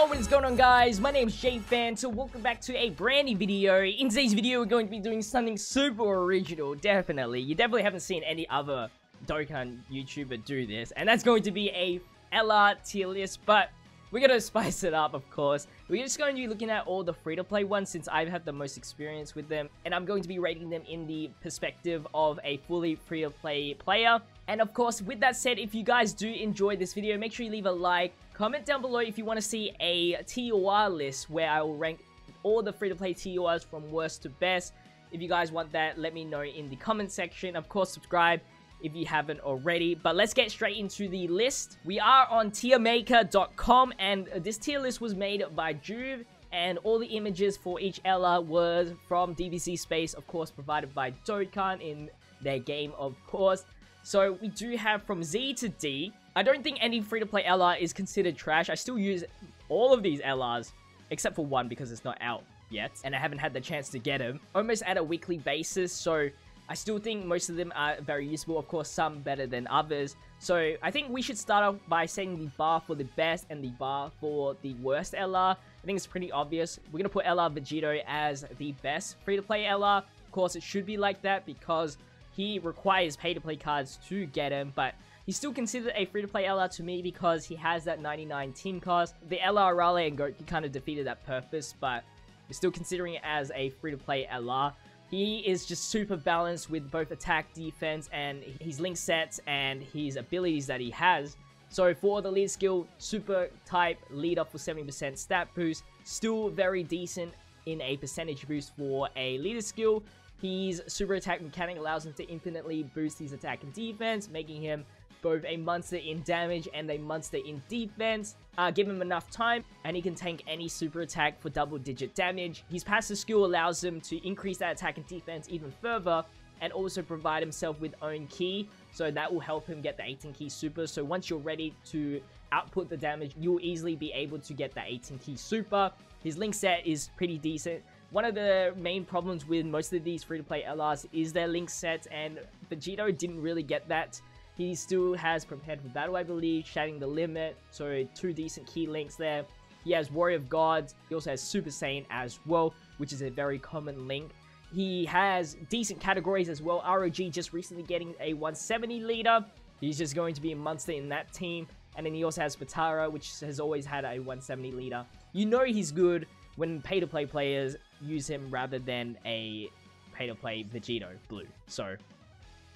Yo, what is going on, guys? My name is JFan, so welcome back to a brand new video. In today's video, we're going to be doing something super original, definitely. You definitely haven't seen any other Dokkan YouTuber do this, and that's going to be a LR tier list, but we're going to spice it up, of course. We're just going to be looking at all the free-to-play ones since I've had the most experience with them, and I'm going to be rating them in the perspective of a fully free-to-play player. And of course, with that said, if you guys do enjoy this video, make sure you leave a like. Comment down below if you want to see a TOR list where I will rank all the free-to-play TORs from worst to best. If you guys want that, let me know in the comment section. Of course, subscribe if you haven't already. But let's get straight into the list. We are on tiermaker.com, and this tier list was made by Juve, and all the images for each LR was from DBZ Space, of course, provided by Dokkan in their game, of course. So we do have from Z to D. I don't think any free-to-play LR is considered trash. I still use all of these LRs, except for one because it's not out yet, and I haven't had the chance to get them, almost at a weekly basis, so I still think most of them are very useful. Of course, some better than others. So I think we should start off by setting the bar for the best and the bar for the worst LR. I think it's pretty obvious. We're going to put LR Vegito as the best free-to-play LR. Of course, it should be like that because he requires pay-to-play cards to get him, but he's still considered a free-to-play LR to me because he has that 99 team cost. The LR Raleigh and Goku kind of defeated that purpose, but we're still considering it as a free-to-play LR. He is just super balanced with both attack, defense, and his link sets and his abilities that he has. So for the lead skill, super type leader for 70% stat boost, still very decent in a percentage boost for a leader skill. His super attack mechanic allows him to infinitely boost his attack and defense, making him both a monster in damage and a monster in defense. Give him enough time and he can tank any super attack for double-digit damage. His passive skill allows him to increase that attack and defense even further and also provide himself with own ki, so that will help him get the 18 ki super. So once you're ready to output the damage, you'll easily be able to get that 18 ki super. His link set is pretty decent. One of the main problems with most of these free-to-play LRs is their link sets, and Vegito didn't really get that. He still has Prepared for Battle, I believe, Shatting the Limit, so two decent key links there. He has Warrior of Gods. He also has Super Saiyan as well, which is a very common link. He has decent categories as well. ROG just recently getting a 170 leader. He's just going to be a monster in that team. And then he also has Patara, which has always had a 170 leader. You know he's good when pay-to-play players use him rather than a pay-to-play Vegito Blue. So,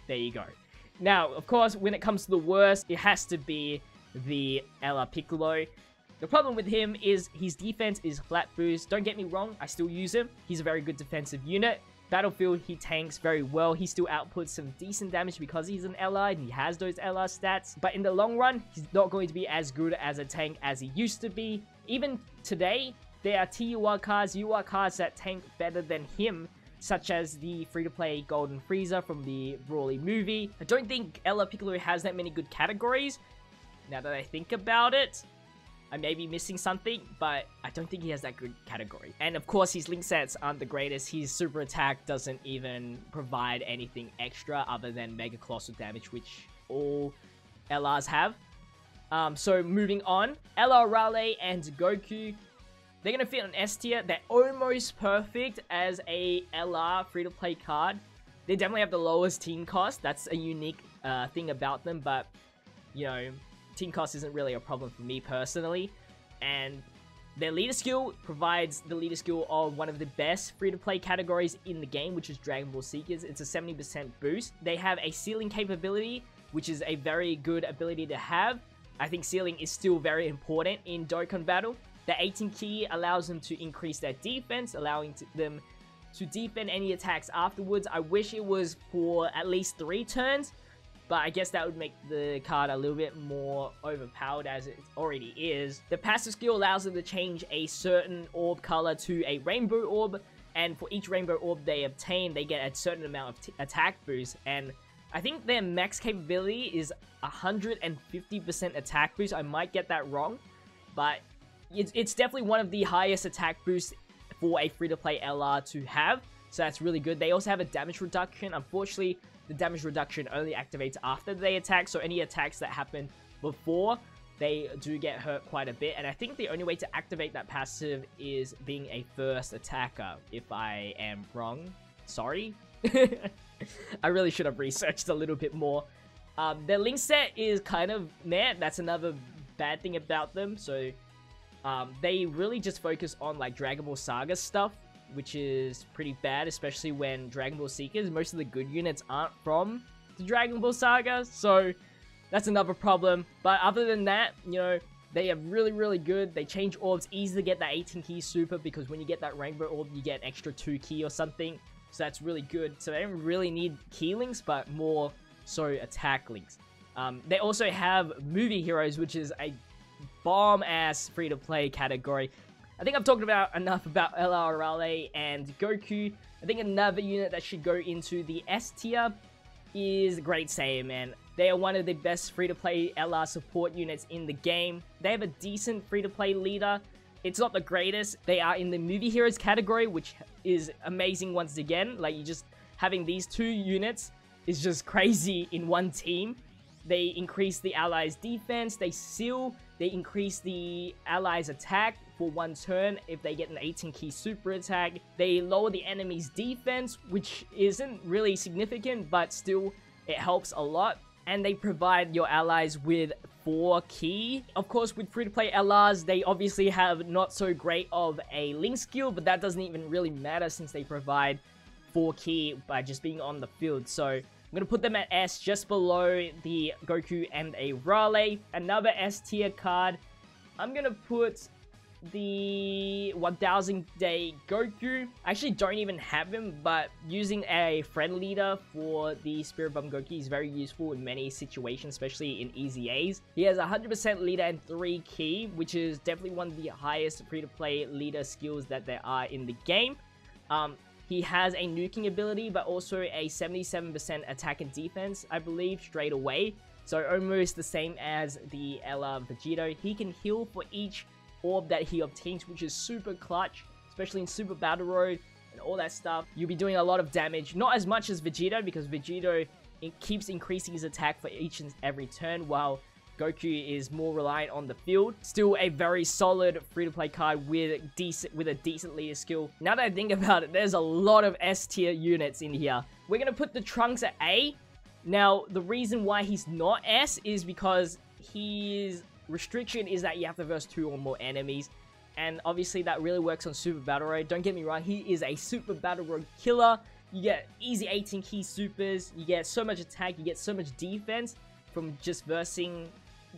there you go. Now, of course, when it comes to the worst, it has to be the LR Piccolo. The problem with him is his defense is flat boost. Don't get me wrong, I still use him. He's a very good defensive unit. Battlefield, he tanks very well. He still outputs some decent damage because he's an LR and he has those LR stats. But in the long run, he's not going to be as good as a tank as he used to be. Even today, there are TUR cards, UR cards that tank better than him, such as the free-to-play Golden Frieza from the Broly movie. I don't think LR Piccolo has that many good categories. Now that I think about it, I may be missing something, but I don't think he has that good category. And of course, his link sets aren't the greatest. His super attack doesn't even provide anything extra other than Mega Colossal damage, which all LRs have. So moving on, LR Raleigh and Goku. They're going to fit on S tier. They're almost perfect as a LR free-to-play card. They definitely have the lowest team cost. That's a unique thing about them, but, you know, team cost isn't really a problem for me personally. And their leader skill provides the leader skill of one of the best free-to-play categories in the game, which is Dragon Ball Seekers. It's a 70% boost. They have a sealing capability, which is a very good ability to have. I think sealing is still very important in Dokkan Battle. The 18 ki allows them to increase their defense, allowing them to defend any attacks afterwards. I wish it was for at least 3 turns, but I guess that would make the card a little bit more overpowered as it already is. The passive skill allows them to change a certain orb color to a rainbow orb, and for each rainbow orb they obtain, they get a certain amount of attack boost, and I think their max capability is 150% attack boost. I might get that wrong, but it's definitely one of the highest attack boosts for a free-to-play LR to have, so that's really good. They also have a damage reduction. Unfortunately, the damage reduction only activates after they attack, so any attacks that happen before they do get hurt quite a bit. And I think the only way to activate that passive is being a first attacker, if I am wrong. Sorry. I really should have researched a little bit more. Their link set is kind of meh. That's another bad thing about them. So they really just focus on like Dragon Ball Saga stuff, which is pretty bad, especially when Dragon Ball Seekers, most of the good units aren't from the Dragon Ball Saga. So that's another problem. But other than that, you know, they are really, really good. They change orbs, easy to get that 18 key super, because when you get that rainbow orb, you get an extra 2 key or something. So that's really good. So they don't really need key links, but more so attack links. They also have movie heroes, which is a bomb-ass free-to-play category. I think I've talked about enough about LR Raleigh and Goku. I think another unit that should go into the S tier is Great Saiyaman. They are one of the best free-to-play LR support units in the game. They have a decent free-to-play leader. It's not the greatest. They are in the movie heroes category, which is amazing once again. Like, you just having these 2 units is just crazy in one team. They increase the allies' defense, they seal, they increase the allies' attack for 1 turn if they get an 18 key super attack. They lower the enemy's defense, which isn't really significant, but still it helps a lot. And they provide your allies with 4 key. Of course, with free-to-play LRs, they obviously have not so great of a link skill, but that doesn't even really matter since they provide 4 key by just being on the field. So I'm going to put them at S, just below the Goku and a Raleigh. Another S tier card, I'm going to put the 1000 Day Goku. I actually don't even have him, but using a friend leader for the Spirit Bomb Goku is very useful in many situations, especially in easy A's. He has 100% leader and 3 key, which is definitely one of the highest free-to-play leader skills that there are in the game. He has a nuking ability, but also a 77% attack and defense, I believe, straight away. So almost the same as the LR Vegito. He can heal for each orb that he obtains, which is super clutch, especially in Super Battle Road and all that stuff. You'll be doing a lot of damage, not as much as Vegito, because Vegito keeps increasing his attack for each and every turn, while Goku is more reliant on the field. Still a very solid free-to-play card with a decent leader skill. Now that I think about it, there's a lot of S tier units in here. We're gonna put the Trunks at A. Now, the reason why he's not S is because his restriction is that you have to verse 2 or more enemies, and obviously that really works on Super Battle Road. Don't get me wrong, he is a Super Battle Road killer. You get easy 18 key supers, you get so much attack, you get so much defense from just versing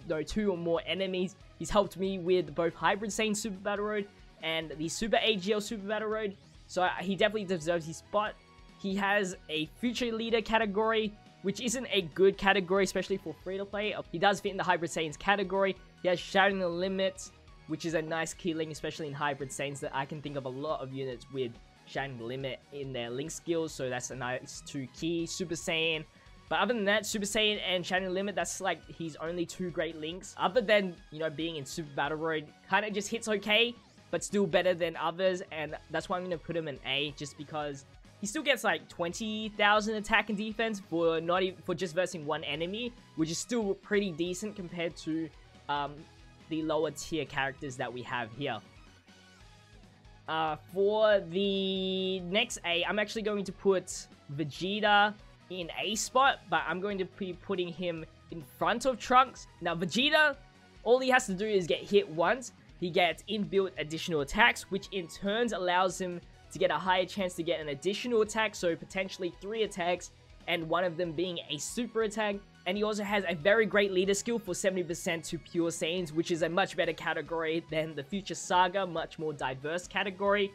2 or more enemies. He's helped me with both Hybrid Saiyan Super Battle Road and the Super AGL Super Battle Road, so he definitely deserves his spot. He has a Future Leader category, which isn't a good category, especially for free-to-play. He does fit in the Hybrid Saiyans category. He has Shattering the Limit, which is a nice key link, especially in Hybrid Saiyans, that I can think of a lot of units with Shattering the Limit in their link skills, so that's a nice 2 key. Super Saiyan. But other than that, Super Saiyan and Shattering the Limit, that's like his only 2 great links. Other than, you know, being in Super Battle Road, kind of just hits okay, but still better than others, and that's why I'm going to put him in A, just because he still gets like 20,000 attack and defense for not even for just versing 1 enemy, which is still pretty decent compared to the lower tier characters that we have here. For the next A, I'm actually going to put Vegeta in A spot, but I'm going to be putting him in front of Trunks. Now, Vegeta, all he has to do is get hit once. He gets inbuilt additional attacks, which in turns allows him to get a higher chance to get an additional attack, so potentially 3 attacks, and one of them being a super attack. And he also has a very great leader skill for 70% to Pure Saiyans, which is a much better category than the Future Saga, much more diverse category.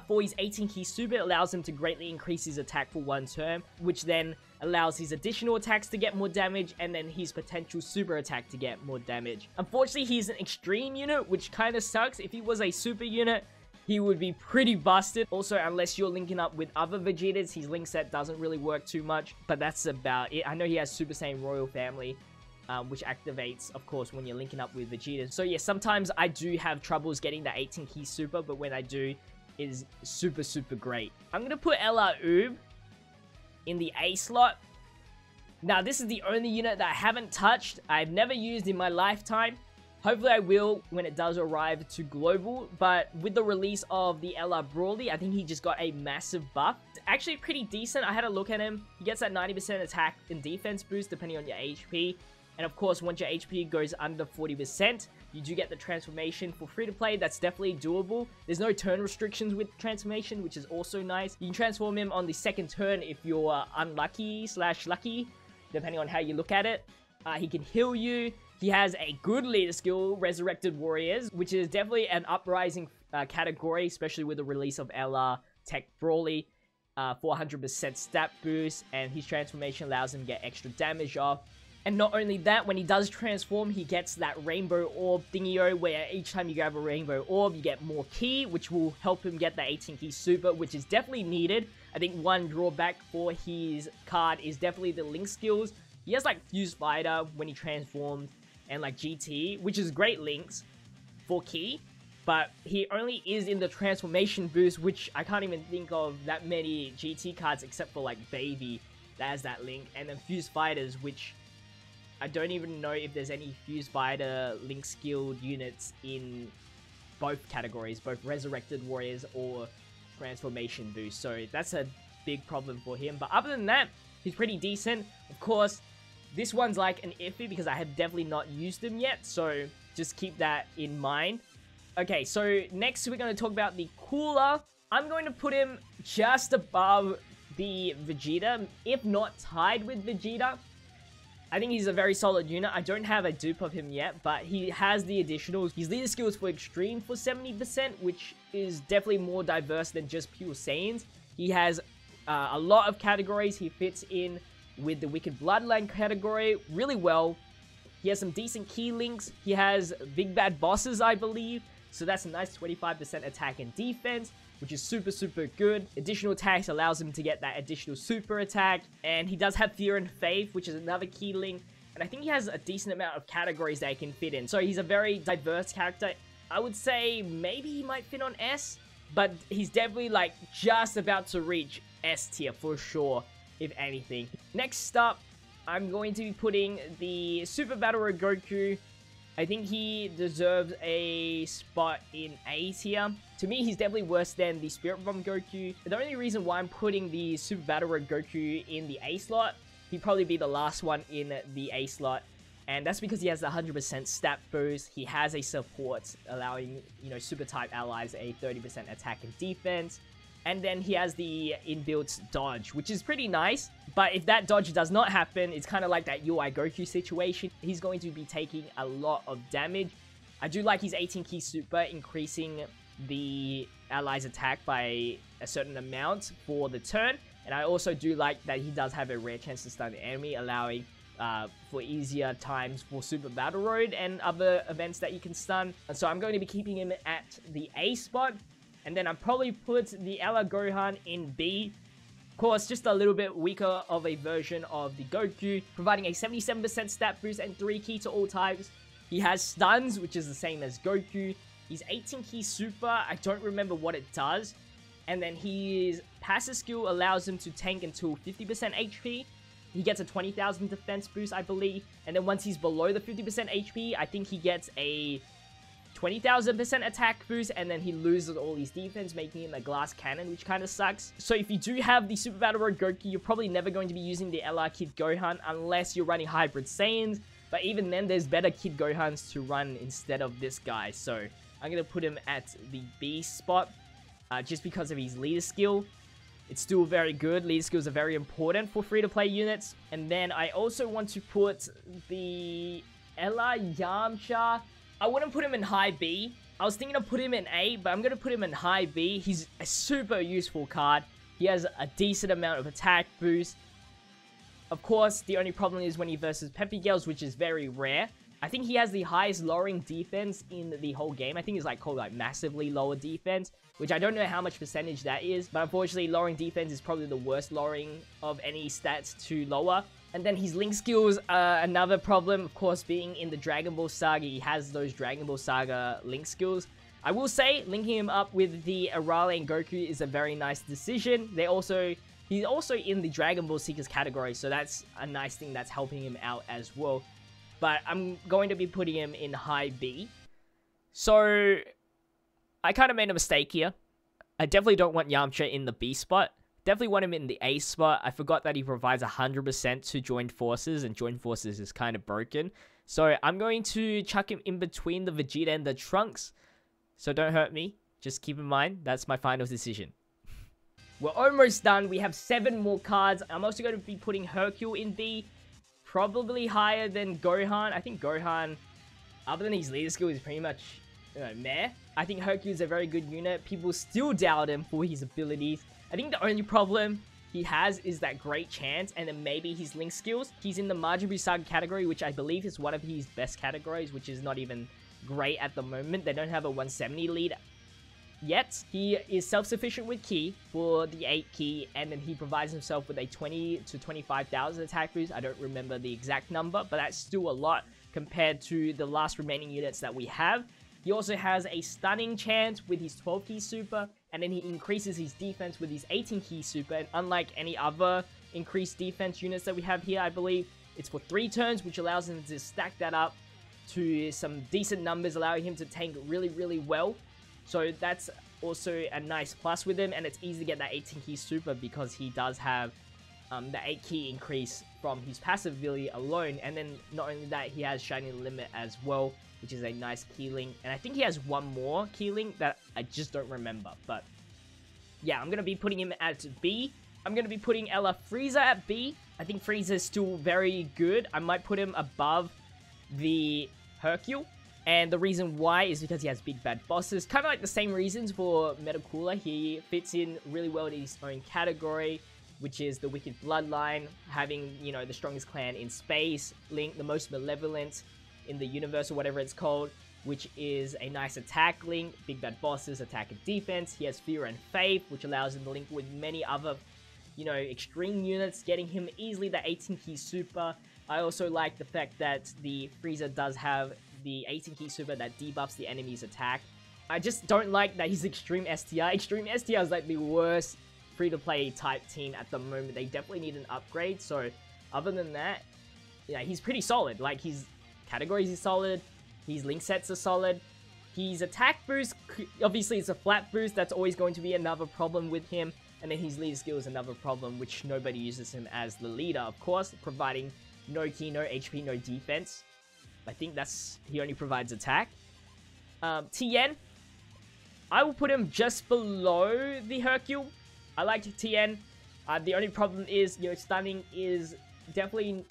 For his 18 key super, it allows him to greatly increase his attack for 1 turn, which then allows his additional attacks to get more damage, and then his potential super attack to get more damage. Unfortunately, he's an extreme unit, which kind of sucks. If he was a super unit, he would be pretty busted. Also, unless you're linking up with other Vegetas, his link set doesn't really work too much, but that's about it. I know he has Super Saiyan Royal Family, which activates, of course, when you're linking up with Vegeta. So yeah, sometimes I do have troubles getting that 18 key super, but when I do, it is super, super great. I'm gonna put LR Oob in the A slot. Now, this is the only unit that I haven't touched. I've never used in my lifetime. Hopefully I will when it does arrive to global, but with the release of the LR Brawly, I think he just got a massive buff. Actually pretty decent. I had a look at him. He gets that 90% attack and defense boost depending on your HP. And of course, once your HP goes under 40%, you do get the transformation for free to play. That's definitely doable. There's no turn restrictions with transformation, which is also nice. You can transform him on the second turn if you're unlucky / lucky, depending on how you look at it. He can heal you. He has a good leader skill, Resurrected Warriors, which is definitely an uprising category, especially with the release of LR Tech Brawly. 400% stat boost, and his transformation allows him to get extra damage off. And not only that, when he does transform, he gets that rainbow orb thingy-o, where each time you grab a rainbow orb, you get more ki, which will help him get the 18 ki super, which is definitely needed. I think one drawback for his card is definitely the link skills. He has like Fuse Fighter when he transforms, and like GT, which is great links for ki, but he only is in the transformation boost, which I can't even think of that many GT cards except for like Baby that has that link, and then Fuse Fighters, which I don't even know if there's any Fuse Fighter link skilled units in both categories, both Resurrected Warriors or transformation boost, so that's a big problem for him. But other than that, he's pretty decent. Of course, this one's like an iffy because I have definitely not used him yet, so just keep that in mind. Okay, so next we're going to talk about the Cooler. I'm going to put him just above the Vegeta, if not tied with Vegeta. I think he's a very solid unit. I don't have a dupe of him yet, but he has the additionals. His leader skills for Extreme for 70%, which is definitely more diverse than just pure Saiyans. He has a lot of categories. He fits in with the Wicked Bloodline category really well. He has some decent key links. He has Big Bad Bosses, I believe. So that's a nice 25% attack and defense, which is super, super good. Additional attacks allows him to get that additional super attack. And he does have Fear and Faith, which is another key link. And I think he has a decent amount of categories that he can fit in. So he's a very diverse character. I would say maybe he might fit on S, but he's definitely like just about to reach S tier for sure, if anything. Next up, I'm going to be putting the Super Battle Road Goku. I think he deserves a spot in A tier. To me, he's definitely worse than the Spirit Bomb Goku. The only reason why I'm putting the Super Battle Road Goku in the A slot, he'd probably be the last one in the A slot. And that's because he has the 100% stat boost. He has a support allowing, super type allies a 30% attack and defense. And then he has the inbuilt dodge, which is pretty nice. But if that dodge does not happen, it's kind of like that UI Goku situation. He's going to be taking a lot of damage. I do like his 18 key super, increasing the allies' attack by a certain amount for the turn. And I also do like that he does have a rare chance to stun the enemy, allowing for easier times for Super Battle Road and other events that you can stun. And so I'm going to be keeping him at the A spot. And then I'll probably put the LR Gohan in B. Of course, just a little bit weaker of a version of the Goku, providing a 77% stat boost and 3 ki to all types. He has stuns, which is the same as Goku. His 18 ki super, I don't remember what it does. And then his passive skill allows him to tank until 50% HP. He gets a 20,000 defense boost, I believe. And then once he's below the 50% HP, I think he gets a 20,000% attack boost, and then he loses all his defense, making him a glass cannon, which kind of sucks. So if you do have the Super Battle Road Goku, you're probably never going to be using the LR Kid Gohan unless you're running Hybrid Saiyans. But even then, there's better Kid Gohans to run instead of this guy. So I'm going to put him at the B spot just because of his leader skill. It's still very good. Leader skills are very important for free-to-play units. And then I also want to put the LR Yamcha. I wouldn't put him in high B. I was thinking of putting him in A, but I'm going to put him in high B. He's a super useful card. He has a decent amount of attack boost. Of course, the only problem is when he versus Peppy Girls, which is very rare. I think he has the highest lowering defense in the whole game. I think it's called massively lower defense, which I don't know how much percentage that is. But unfortunately, lowering defense is probably the worst lowering of any stats to lower. And then his link skills are another problem, of course, being in the Dragon Ball Saga. He has those Dragon Ball Saga link skills. I will say, linking him up with the Arale and Goku is a very nice decision. He's also in the Dragon Ball Seekers category, so that's a nice thing that's helping him out as well. but I'm going to be putting him in high B. So I kind of made a mistake here. I definitely don't want Yamcha in the B spot. Definitely want him in the A spot. I forgot that he provides 100% to Joined Forces, and Joined Forces is kind of broken. So I'm going to chuck him in between the Vegeta and the Trunks. So don't hurt me. Just keep in mind, that's my final decision. We're almost done. We have 7 more cards. I'm also going to be putting Hercule in B. Probably higher than Gohan. I think Gohan, other than his leader skill, is pretty much, meh. I think Hercule is a very good unit. People still doubt him for his abilities. I think the only problem he has is that great chance, and then maybe his link skills. He's in the Majin Buu Saga category, which I believe is one of his best categories, which is not even great at the moment. They don't have a 170 lead yet. He is self-sufficient with Ki for the 8 Ki, and then he provides himself with a 20 to 25,000 attack boost. I don't remember the exact number, but that's still a lot compared to the last remaining units that we have. He also has a stunning chance with his 12 Ki super, and then he increases his defense with his 18 Ki super, and unlike any other increased defense units that we have here, I believe it's for 3 turns, which allows him to stack that up to some decent numbers, allowing him to tank really, really well. So that's also a nice plus with him, and it's easy to get that 18 Ki super because he does have the 8 Ki increase from his passive ability alone, and then not only that, he has Shining Limit as well, which is a nice key link, and I think he has one more key link that I just don't remember, but yeah, I'm going to be putting him at B. I'm going to be putting Ella Frieza at B. I think Frieza is still very good. I might put him above the Hercule, and the reason why is because he has big bad bosses, kind of like the same reasons for Metacooler. He fits in really well in his own category, which is the Wicked Bloodline, having, you know, the strongest clan in space, Link, the most malevolent in the universe or whatever it's called, which is a nice attack link, big bad bosses, attack and defense. He has Fear and Faith, which allows him to link with many other, you know, extreme units, getting him easily the 18 Ki super. I also like the fact that the Frieza does have the 18 Ki super that debuffs the enemy's attack. I just don't like that he's Extreme STR. Extreme STR is like the worst free-to-play type team at the moment. They definitely need an upgrade. So other than that, yeah, he's pretty solid. Like, his categories is solid, his link sets are solid, his attack boost, obviously it's a flat boost, that's always going to be another problem with him, and then his leader skill is another problem, which nobody uses him as the leader, of course, providing no Ki, no HP, no defense. I think he only provides attack. Tien, I will put him just below the Hercule. I like Tien. The only problem is, you know, stunning is definitely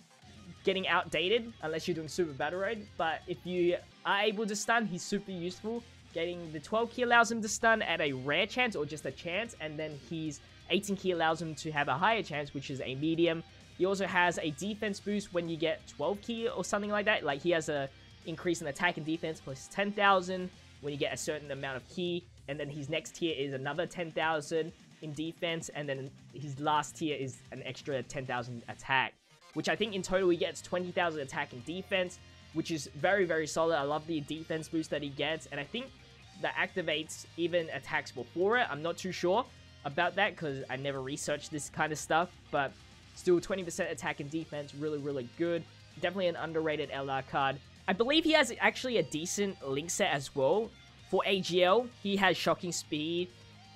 getting outdated unless you're doing Super Battle Road, but if you are able to stun, he's super useful. Getting the 12 Ki allows him to stun at a rare chance or just a chance, and then his 18 Ki allows him to have a higher chance, which is a medium. He also has a defense boost when you get 12 Ki or something like that. Like, he has a increase in attack and defense plus 10,000 when you get a certain amount of Ki, and then his next tier is another 10,000 in defense, and then his last tier is an extra 10,000 attack, which I think in total he gets 20,000 attack and defense, which is very, very solid. I love the defense boost that he gets, and I think that activates even attacks before it. I'm not too sure about that because I never researched this kind of stuff, but still 20% attack and defense, really, really good. Definitely an underrated LR card. I believe he has actually a decent link set as well. For AGL, he has Shocking Speed,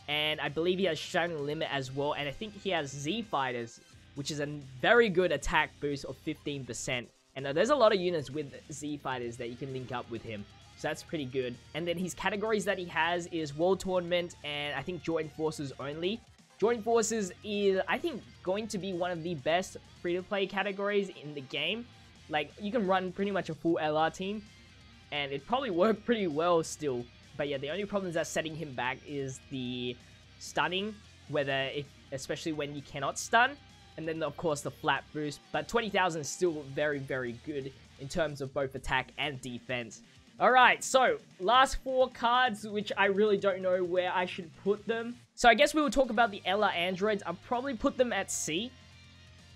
and I believe he has Shining Limit as well, and I think he has Z Fighters, which is a very good attack boost of 15%. And there's a lot of units with Z Fighters that you can link up with him, so that's pretty good. And then his categories that he has is World Tournament and I think Joined Forces only. Joined Forces is, I think, going to be one of the best free-to-play categories in the game. Like, you can run pretty much a full LR team, and it probably worked pretty well still. But yeah, the only problem that's setting him back is the stunning, especially when you cannot stun. And then, of course, the flat boost. But 20,000 is still very, very good in terms of both attack and defense. Alright, so last 4 cards, which I really don't know where I should put them. So I guess we will talk about the LR androids. I'll probably put them at C.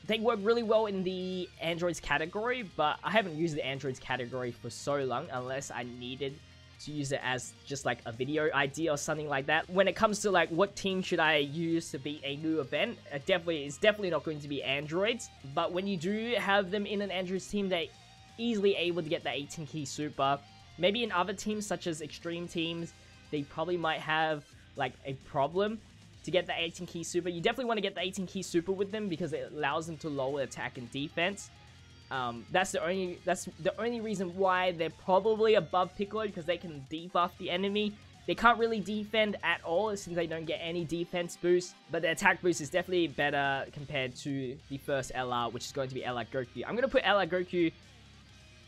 They work really well in the androids category, but I haven't used the androids category for so long unless I needed to use it as just like a video idea or something like that. When it comes to like what team should I use to beat a new event, it's definitely not going to be androids. But when you do have them in an androids team, they easily able to get the 18 key super. Maybe in other teams such as extreme teams, they probably might have like a problem to get the 18 key super. You definitely want to get the 18 key super with them because it allows them to lower attack and defense. That's the only reason why they're probably above Piccolo, because they can debuff the enemy. They can't really defend at all since they don't get any defense boost, but the attack boost is definitely better compared to the first LR, which is going to be LR Goku. I'm going to put LR Goku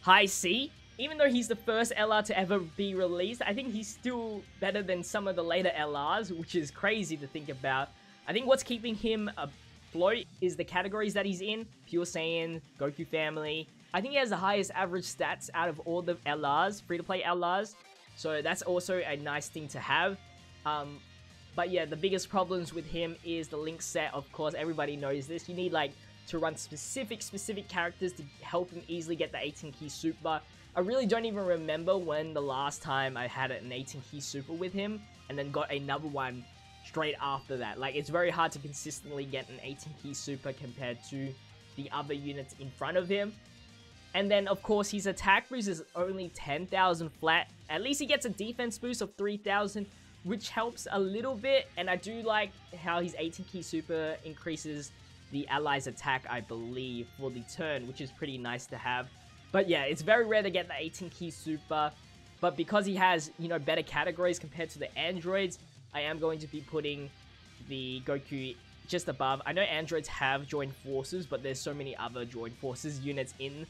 high C. Even though he's the first LR to ever be released, I think he's still better than some of the later LRs, which is crazy to think about. I think what's keeping him afloat is the categories that he's in. Pure Saiyan, Goku Family. I think he has the highest average stats out of all the LRs, free-to-play LRs. So that's also a nice thing to have. But yeah, the biggest problems with him is the link set. Of course, everybody knows this. You need like to run specific characters to help him easily get the 18 key super. I really don't even remember when the last time I had an 18 key super with him and then got another one straight after that. Like, it's very hard to consistently get an 18 key super compared to the other units in front of him. And then, of course, his attack boost is only 10,000 flat. At least he gets a defense boost of 3,000, which helps a little bit. And I do like how his 18 key super increases the allies' attack, I believe, for the turn, which is pretty nice to have. But yeah, it's very rare to get the 18 key super. But because he has, you know, better categories compared to the androids, I am going to be putting the Goku just above. I know androids have joined forces, but there's so many other joined forces units in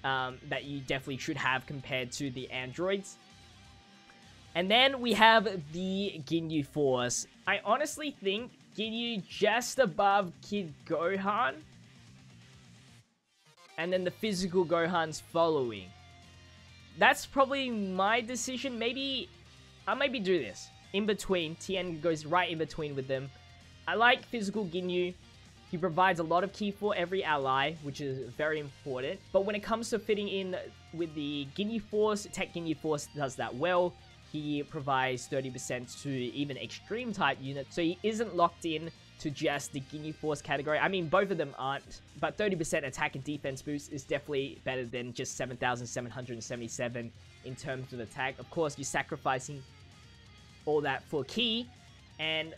that you definitely should have compared to the androids. And then we have the Ginyu Force. I honestly think Ginyu just above Kid Gohan. And then the physical Gohan's following. That's probably my decision. Maybe I'll maybe do this. In between, Tien goes right in between with them. I like physical Ginyu. He provides a lot of ki for every ally, which is very important. But when it comes to fitting in with the Ginyu Force, Tech Ginyu Force does that well. He provides 30% to even extreme type units, so he isn't locked in to just the Ginyu Force category. I mean, both of them aren't, but 30% attack and defense boost is definitely better than just 7,777 in terms of attack. Of course, you're sacrificing all that for ki, and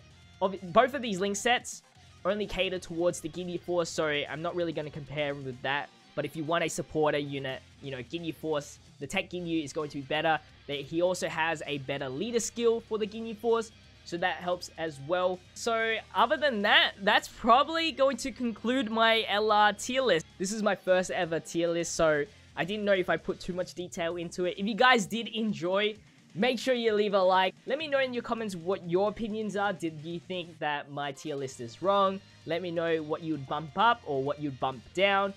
both of these link sets only cater towards the Ginyu Force, so I'm not really going to compare with that. But if you want a supporter unit, you know, Ginyu Force, the Tech Ginyu is going to be better. He also has a better leader skill for the Ginyu Force, so that helps as well. So other than that, that's probably going to conclude my LR tier list. This is my first ever tier list, so I didn't know if I put too much detail into it. If you guys did enjoy, make sure you leave a like. Let me know in your comments what your opinions are. Did you think that my tier list is wrong? Let me know what you'd bump up or what you'd bump down.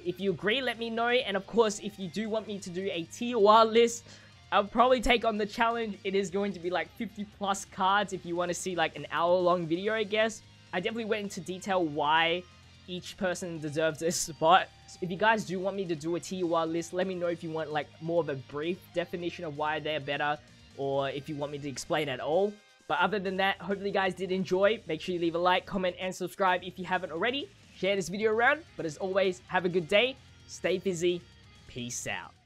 If you agree, let me know. And of course, if you do want me to do a tier 1 list, I'll probably take on the challenge. It is going to be like 50 plus cards if you want to see like an hour-long video, I guess. I definitely went into detail why each person deserves this spot. So if you guys do want me to do a tier 1 list, let me know if you want like more of a brief definition of why they're better, or if you want me to explain at all. But other than that, hopefully you guys did enjoy. Make sure you leave a like, comment, and subscribe if you haven't already. Share this video around. But as always, have a good day. Stay fizzy. Peace out.